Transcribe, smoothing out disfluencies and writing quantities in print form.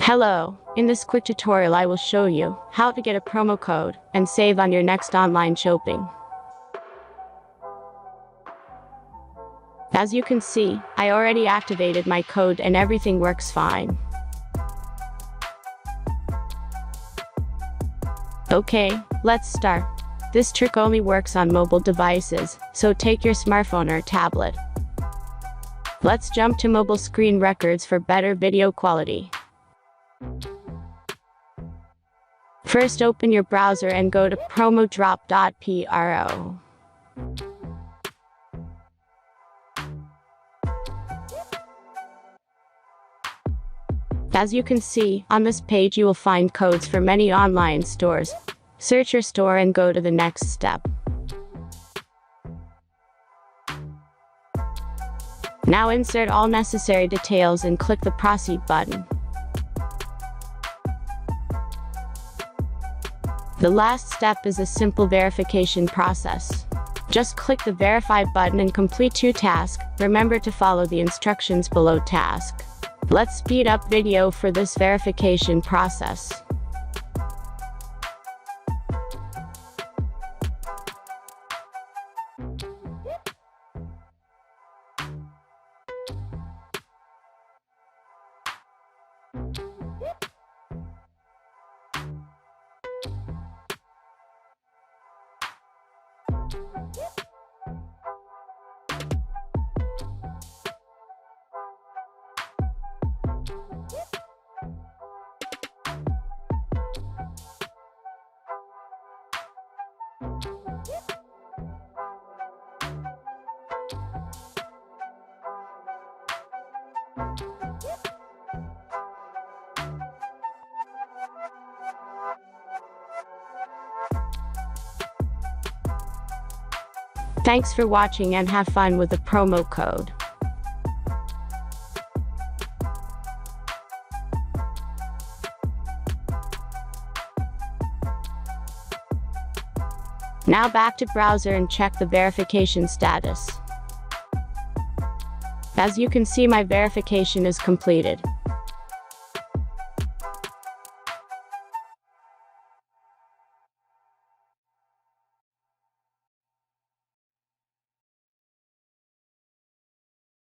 Hello, in this quick tutorial I will show you how to get a promo code and save on your next online shopping. As you can see, I already activated my code and everything works fine. Okay, let's start. This trick only works on mobile devices, so take your smartphone or tablet. Let's jump to mobile screen records for better video quality. First, open your browser and go to promodrop.pro. As you can see, on this page you will find codes for many online stores. Search your store and go to the next step. Now insert all necessary details and click the Proceed button. The last step is a simple verification process. Just click the Verify button and complete your task. Remember to follow the instructions below task. Let's speed up video for this verification process. Thanks for watching and have fun with the promo code. Now back to browser and check the verification status. As you can see, my verification is completed.